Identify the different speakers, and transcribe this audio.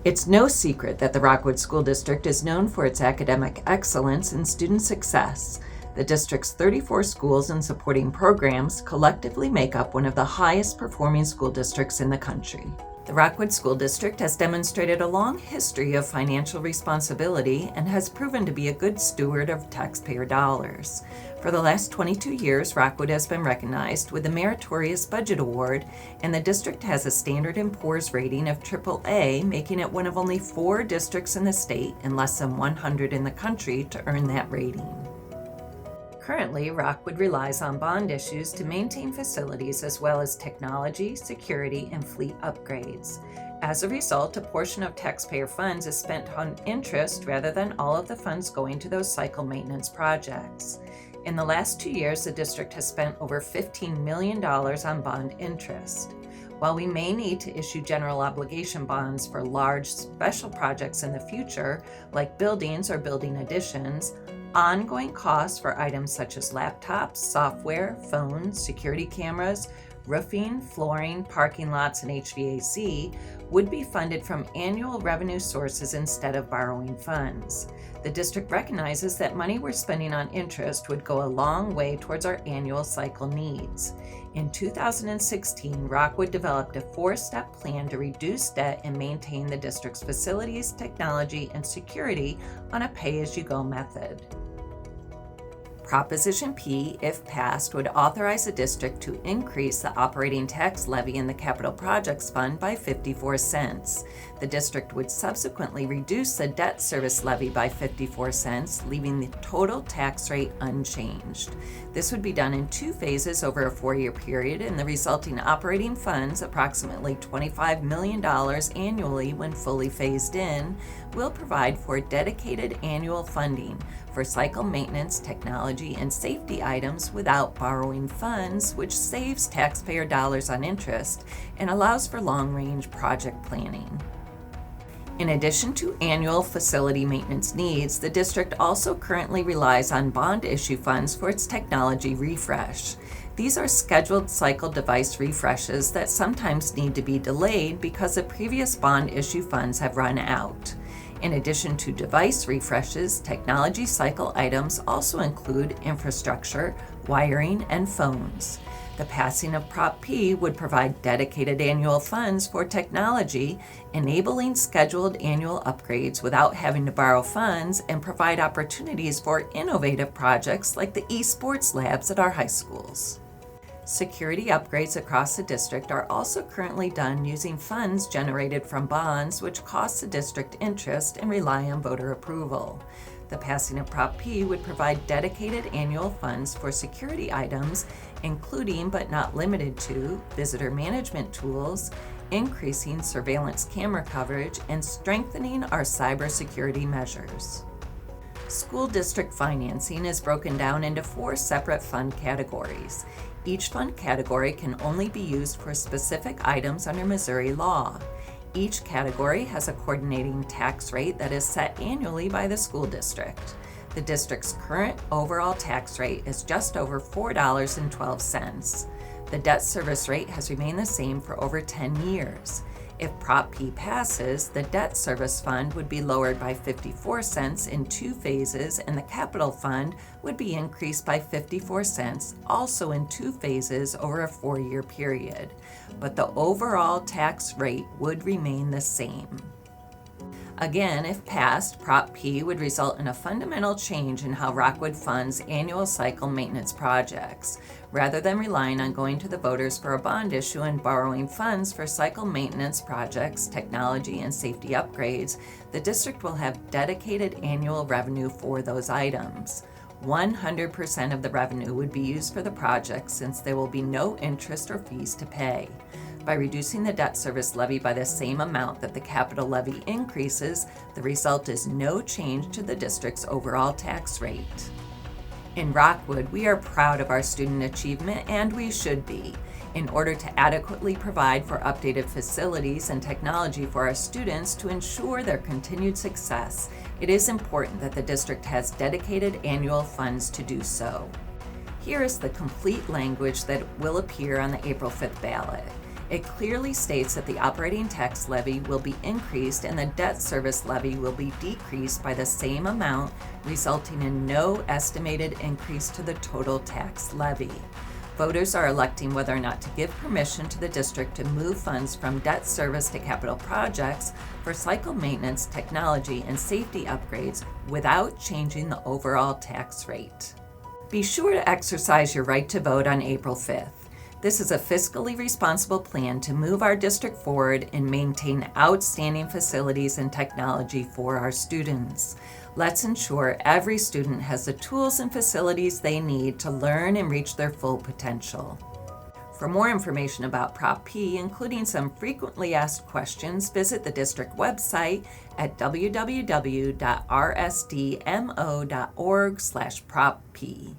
Speaker 1: It's no secret that the Rockwood School District is known for its academic excellence and student success. The district's 34 schools and supporting programs collectively make up one of the highest performing school districts in the country. The Rockwood School District has demonstrated a long history of financial responsibility and has proven to be a good steward of taxpayer dollars. For the last 22 years, Rockwood has been recognized with the Meritorious Budget Award, and the district has a Standard & Poor's rating of AAA, making it one of only 4 districts in the state and less than 100 in the country to earn that rating. Currently, Rockwood relies on bond issues to maintain facilities as well as technology, security, and fleet upgrades. As a result, a portion of taxpayer funds is spent on interest rather than all of the funds going to those cycle maintenance projects. In the last 2 years, the district has spent over $15 million on bond interest. While we may need to issue general obligation bonds for large special projects in the future, like buildings or building additions, ongoing costs for items such as laptops, software, phones, security cameras, roofing, flooring, parking lots, and HVAC would be funded from annual revenue sources instead of borrowing funds. The district recognizes that money we're spending on interest would go a long way towards our annual cycle needs. In 2016, Rockwood developed a 4-step plan to reduce debt and maintain the district's facilities, technology, and security on a pay-as-you-go method. Proposition P, if passed, would authorize the district to increase the operating tax levy in the Capital Projects Fund by 54 cents. The district would subsequently reduce the debt service levy by 54 cents, leaving the total tax rate unchanged. This would be done in 2 phases over a 4-year period, and the resulting operating funds, approximately $25 million annually when fully phased in, will provide for dedicated annual funding for cycle maintenance, technology, and safety items without borrowing funds, which saves taxpayer dollars on interest and allows for long-range project planning. In addition to annual facility maintenance needs, the district also currently relies on bond issue funds for its technology refresh. These are scheduled cycle device refreshes that sometimes need to be delayed because the previous bond issue funds have run out. In addition to device refreshes, technology cycle items also include infrastructure, wiring, and phones. The passing of Prop P would provide dedicated annual funds for technology, enabling scheduled annual upgrades without having to borrow funds, and provide opportunities for innovative projects like the esports labs at our high schools. Security upgrades across the district are also currently done using funds generated from bonds, which cost the district interest and rely on voter approval. The passing of Prop P would provide dedicated annual funds for security items, including but not limited to visitor management tools, increasing surveillance camera coverage, and strengthening our cybersecurity measures. School district financing is broken down into 4 separate fund categories. Each fund category can only be used for specific items under Missouri law. Each category has a coordinating tax rate that is set annually by the school district. The district's current overall tax rate is just over $4.12. The debt service rate has remained the same for over 10 years. If Prop P passes, the debt service fund would be lowered by 54 cents in 2 phases, and the capital fund would be increased by 54 cents, also in 2 phases over a 4-year period. But the overall tax rate would remain the same. Again, if passed, Prop P would result in a fundamental change in how Rockwood funds annual cycle maintenance projects. Rather than relying on going to the voters for a bond issue and borrowing funds for cycle maintenance projects, technology, and safety upgrades, the district will have dedicated annual revenue for those items. 100% of the revenue would be used for the project since there will be no interest or fees to pay. By reducing the debt service levy by the same amount that the capital levy increases, the result is no change to the district's overall tax rate. In Rockwood, we are proud of our student achievement, and we should be. In order to adequately provide for updated facilities and technology for our students to ensure their continued success, it is important that the district has dedicated annual funds to do so. Here is the complete language that will appear on the April 5th ballot. It clearly states that the operating tax levy will be increased and the debt service levy will be decreased by the same amount, resulting in no estimated increase to the total tax levy. Voters are electing whether or not to give permission to the district to move funds from debt service to capital projects for cycle maintenance, technology, and safety upgrades without changing the overall tax rate. Be sure to exercise your right to vote on April 5th. This is a fiscally responsible plan to move our district forward and maintain outstanding facilities and technology for our students. Let's ensure every student has the tools and facilities they need to learn and reach their full potential. For more information about Prop P, including some frequently asked questions, visit the district website at www.rsdmo.org/Prop P.